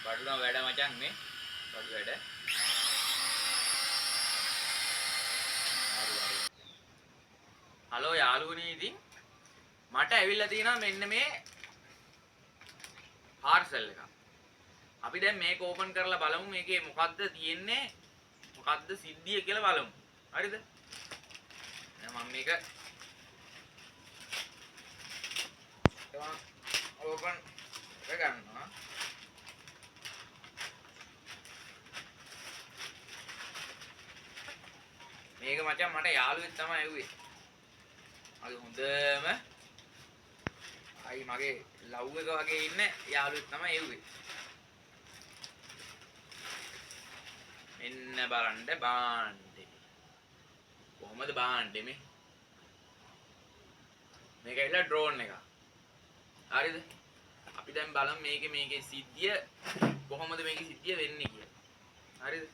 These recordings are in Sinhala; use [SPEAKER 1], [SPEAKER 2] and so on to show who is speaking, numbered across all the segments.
[SPEAKER 1] බඩුන වැඩ මචං මේ බඩු වැඩ. හලෝ යාළුවනේ ඉතින් මට ඇවිල්ලා තියෙනවා මෙන්න මේ පාර්සල් එක. අපි දැන් මේක ඕපන් කරලා බලමු මේකේ මොකද්ද තියෙන්නේ මොකද්ද සිද්ධිය කියලා බලමු. හරිද? දැන් මම මේක ඕපන් කරගන්නවා. මේක මචං මට යාළුවෙක් තමයි ඇහුවේ. අද හොඳම අයි මගේ ලව් එක වගේ ඉන්න යාළුවෙක් තමයි ඇහුවේ. මෙන්න බලන්න බාණ්ඩේ. කොහමද බාණ්ඩේ මේ? මේක ඇවිල්ලා ඩ්‍රෝන් එක. හරිද? අපි දැන් බලමු මේකේ සිද්ධිය කොහොමද මේකේ සිද්ධිය වෙන්නේ කියලා. හරිද?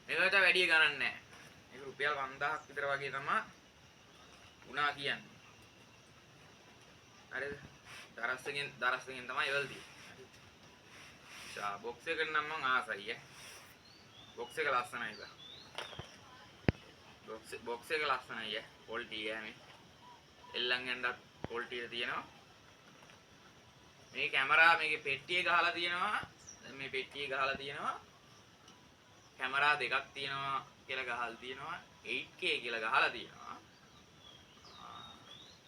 [SPEAKER 1] මේකට වැඩි ගණන් නැහැ. මේක රුපියල් 5000ක් විතර වගේ තමයි උනා කියන්නේ. හරිද? දරස්සකින් තමයි එවල් තියෙන්නේ. ෂා බොක්ස් එකට නම් මං ආසයි ඈ. බොක්ස් එක ලස්සනයි බා. බොක්ස් එක ලස්සනයි ඈ. ක්වොලිටි ඈ මේ. එල්ලන් යන්නත් ක්වොලිටි එක තියෙනවා. මේ කැමරා මේකේ පෙට්ටිය ගහලා තියෙනවා. දැන් මේ පෙට්ටිය ගහලා තියෙනවා. කැමරා දෙකක් තියෙනවා කියලා ගහලා තියෙනවා. 8K කියලා ගහලා තියෙනවා.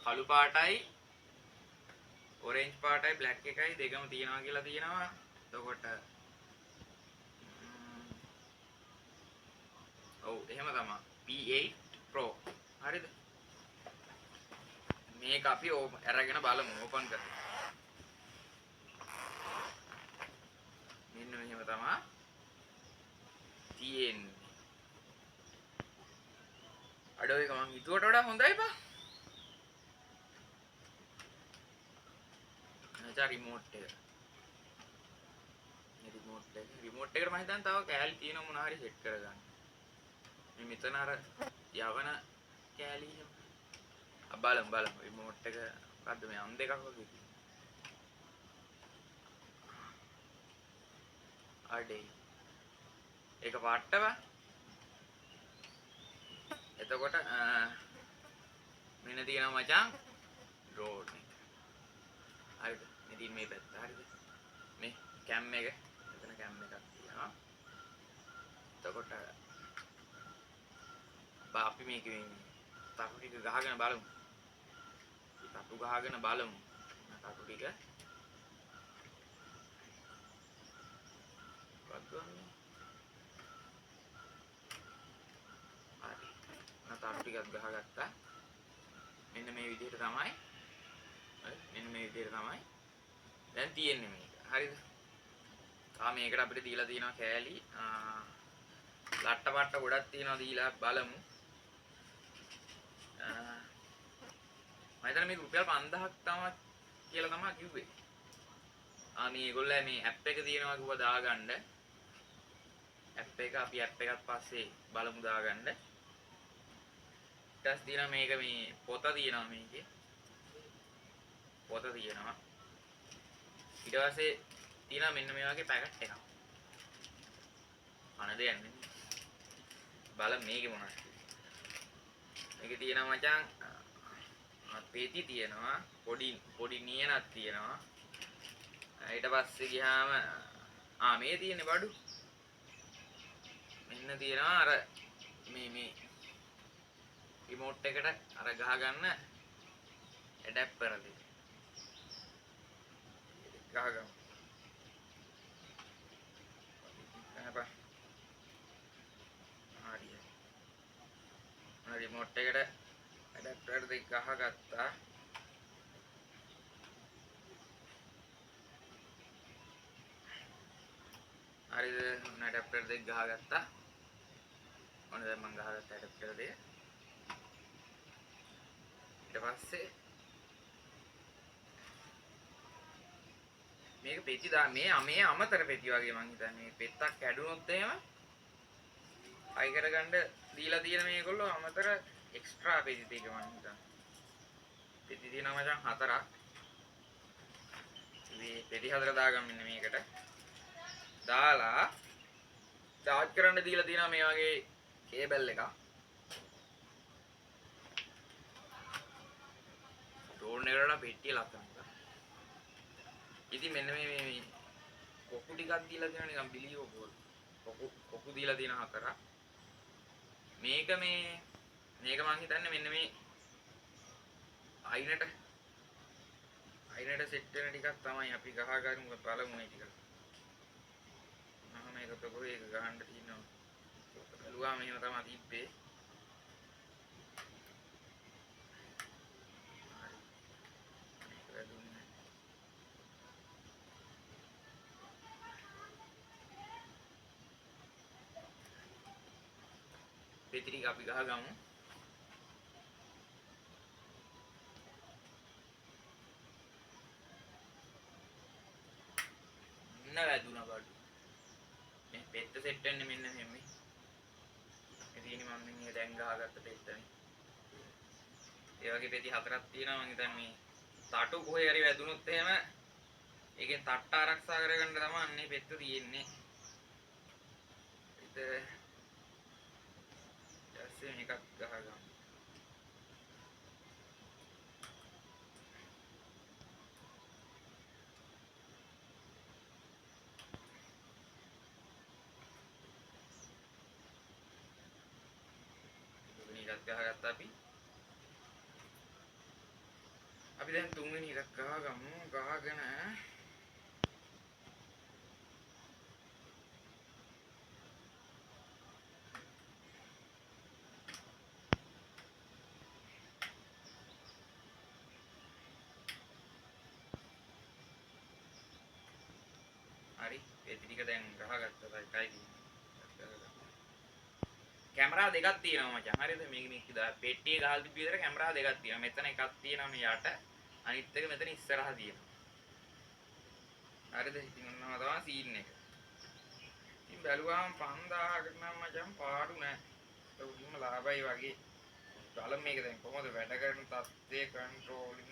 [SPEAKER 1] කළු පාටයි ඔරෙන්ජ් පාටයි බ්ලැක් එකයි දෙකම තියෙනවා කියලා තියෙනවා. එතකොට ඔව් එහෙම තමයි. P8 Pro. හරිද? මේක අපි අරගෙන බලමු ඕපන් කරලා. මෙන්න මෙහෙම තමයි තියෙන්නේ. අඩෝ එක මං හිතුවට වඩා හොඳයි බා. නැචා රිමෝට් එක. රිමෝට් එකට මම හිතන්නේ තව කෑලි තියෙනවා මොනවා හරි සෙට් කරගන්න. මේ මෙතන අර යවන කෑලි බලමු රිමෝට් එක මොකද්ද මේ අම් දෙකක් වගේ තියෙනවා. අඩේ ඒක පාට්ටව එතකොට මෙන්න තියෙනවා මචං ඩ්‍රෝන් එක. හරිද? ඉතින් මේ පැත්ත හරිද? මේ කැම් එක එතන කැම් එකක් තියෙනවා. එතකොට අපි මේක තටු ටික ගහගෙන බලමු. තටු ගහගෙන බලමු. තටු ටික වද්දන්නේ. හරි. තටු ටිකක් ගහගත්තා. මෙන්න මේ විදිහට තමයි. මෙන්න මේ විදිහට තමයි දැන් තියෙන්නේ මේක. හරිද? මේකට අපිට දීලා තියෙනවා කෑලි. ලට්ට පට්ට ගොඩක් තියෙනවා දීලා බලමු. මම හිතන්නේ මේක රුපියල් 5000ක් තමයි කියලා තමයි කිව්වේ. මේගොල්ලෝ මේ ඇප් එක තියෙනවා කිව්වා දාගන්න. ඇප් එක අපි ඇප් එකත් පස්සේ බලමු දාගන්න. ඊටස් තියෙනවා මේක මේ පොත තියෙනවා මේකේ. පොත තියෙනවා. ඊට පස්සේ තියෙනවා මෙන්න මේ වගේ පැකට් එකක්. අනද යන්නේ. බලමු මේකේ මොනවද. මේකේ තියෙනවා මචං පේටි තියෙනවා පොඩි නියනක් තියෙනවා. ඊට පස්සේ ගියාම මේ තියෙන්නේ බඩු. මෙන්න තියෙනවා අර මේ රිමෝට් එකට අර ගහ ගන්න ඇඩැප්ටර් එක. ගහගමු. අපා හරිය. රිමෝට් එකට ඇඩැප්ටර් දෙක ගහගත්තා. හරිද? ඇඩැප්ටර් දෙක ගහගත්තා. ඔන්න දැන් මම ගහගත්ත ඇඩැප්ටර් දෙක. ඊට පස්සේ මේක පෙති මේ අමතර පෙති වගේ මං හිතන්නේ මේ පෙත්තක් කැඩුනොත් එහෙම අය කරගන්න දීලා තියෙන මේගොල්ලෝ අමතර එක්ස්ට්‍රා පෙති ටික මං හිතන්නේ. පෙති තියෙනවා මචං 4ක්. අපි පෙති 4 දාගමු මෙන්න මේකට. දාලා charge කරන්න දීලා තියෙනවා මේ වගේ කේබල් එකක්. ඩ්‍රෝන් එකට පෙට්ටිය ලස්සනට. ඉතින් මෙන්න මේ කොකු ටිකක් දීලා තියෙනවා නිකන් බිලියෝ බෝල්. කොකු දීලා තියෙන 4ක්. මේක මං හිතන්නේ මෙන්න මේ අයිනට සෙට් වෙන ටිකක් තමයි අපි ගහගමු බලමු මේ ටික. මම මේක ප්‍රොග්‍රෑම් එක ගහන්න තියෙනවා. බලුවා මෙහෙම තමයි තිබ්බේ. පෙති ටික අපි ගහගමු. වැදුනා බඩු මේ පෙත්ත සෙට් වෙන්නේ මෙන්න මෙහෙම. ඉතින් මම මේ දැන් ගහගත්ත පෙත්තනේ. ඒ වගේ පෙති 4ක් තියෙනවා මම හිතන්නේ මේ තටු කොහේ හරි වැදුනොත් එහෙම ඒකෙන් තට්ට ආරක්ෂා කරගන්න තමයි අන්නේ පෙත්ත තියෙන්නේ. ඊට පස්සේ මේකත් ගහගමු. ගහගත්තා අපි දැන් තුන්වෙනි එකක් ගහගමු. ගහගෙන හරි පෙති ටික දැන් ගහගත්තා. එකයි කැමරා දෙකක් තියෙනවා මචං. හරිද? මේක පෙට්ටියේ ගහලා තිබ්බ විතර කැමරා දෙකක් තියෙනවා. මෙතන එකක් තියෙනවා මේ යට. අනිත් එක මෙතන ඉස්සරහා තියෙනවා. හරිද? ඉතින් ඔන්නවා තමයි සීන් එක. ඉතින් බැලුවාම 5000කට නම් මචං පාඩු නෑ. ඒක උඩින්ම ලාභයි වගේ. බලමු මේක දැන් කොහොමද වැඩ කරන තත්ත්වයේ කන්ට්‍රෝලින්.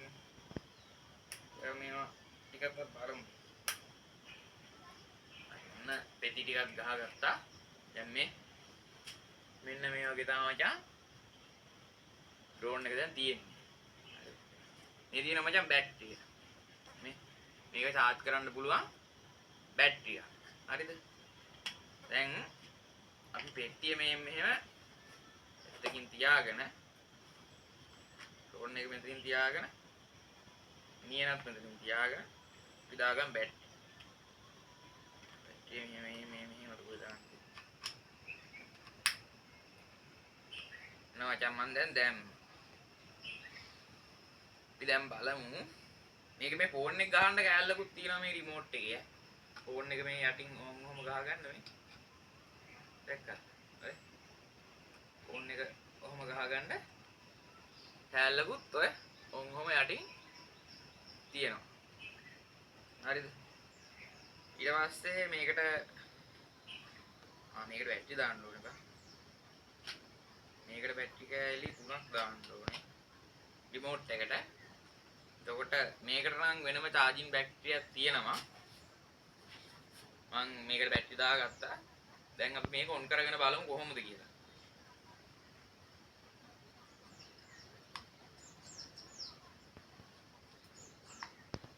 [SPEAKER 1] මේවා ටිකක් බලමු. අන්න පෙටි ටිකක් ගහගත්තා. දැන් මෙන්න මේ වගේ තමයි මචං ඩ්‍රෝන් එක දැන් තියෙන්නේ. මේ තියෙන මචං බැටරිය. මේක charge කරන්න පුළුවන් බැටරිය. හරිද? දැන් අපි පෙට්ටිය මෙහෙම එතකින් තියාගෙන ඩ්‍රෝන් එක මෙතනින් තියාගෙන නියනත් මෙතනින් තියාගෙන අපි දාගන්න බැටරිය. මෙහෙම අරගෙන දාන්න. මචං මන් දැන් අපි දැන් බලමු මේක මේ ෆෝන් එක ගහන්න කෑල්ලකුත් තියෙනවා මේ රිමෝට් එකේ. ෆෝන් එක මේ යටින් ඔහොම ගහගන්න මේ. දැක්කද? හරි. ෆෝන් එක ඔහොම ගහගන්න කෑල්ලකුත් ඔය ඔහොම යටින් තියෙනවා. හරිද? ඊට පස්සේ මේකට බැටරි දාන්න ඕනේ බා. මේකට බැටරි කෑලි 3ක් දාන්න ඕනේ රිමෝට් එකට. එතකොට මේකට නම් වෙනම charging බැටරියක් තියෙනවා. මම මේකට බැටරි දාගත්තා. දැන් අපි මේක ඔන් කරගෙන බලමු කොහොමද කියලා.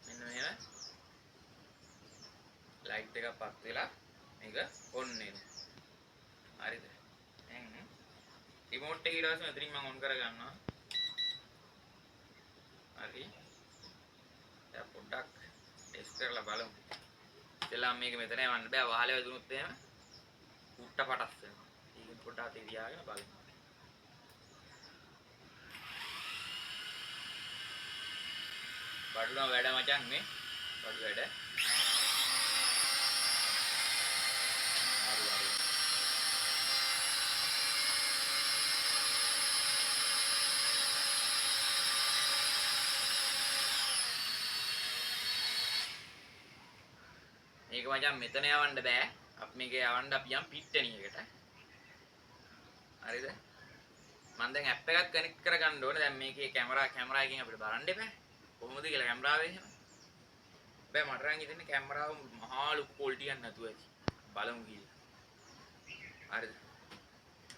[SPEAKER 1] මෙන්න මෙහෙම ලයිට් එකක් පත් වෙලා මේක ඔන් වෙනවා. හරිද? දැන් රිමෝට් එක ඊට පස්සේ මෙතනින් මම ඔන් කරගන්නවා. හරි. දැන් පොඩ්ඩක් ටෙස්ට් කරලා බලමු. ඉතලා මේක මෙතන යවන්න බෑ. වහලේ වැදුනොත් එහෙම උට්ට පටස් වෙනවා. ඒක පොඩ්ඩක් අතේ තියාගෙන බලමු. බඩුන වැඩ මචං මේ. බඩු වැඩ. හරි. මේක මචං මෙතන යවන්න බෑ. අපි මේක යවන්න අපි යම් පිට්ටනියකට. හරිද? මම දැන් ඇප් එකක් කනෙක්ට් කරගන්න ඕනේ. දැන් මේකේ කැමරා එකකින් අපිට බලන්න එපා. කොහොමද කියලා කැමරාවේ එහෙම. බෑ මට නම් හිතෙන්නේ කැමරාව මහා ලොකු ක්වොලිටි එකක් නැතුව ඇති. බලමු ගිහලා. හරිද?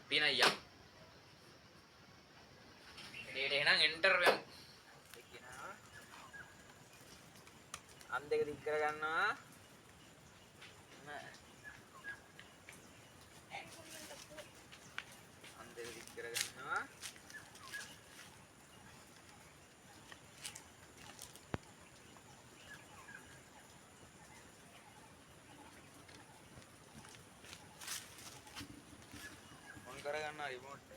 [SPEAKER 1] පිනයි යම්. එතේට එහෙනම් එන්ටර් වෙමු. එක්කිනා. අන් දෙක දික් කර ගන්නවා. අන් දෙක දික් කර ගන්නවා. ඔන් කර ගන්නවා රිමෝට් එක.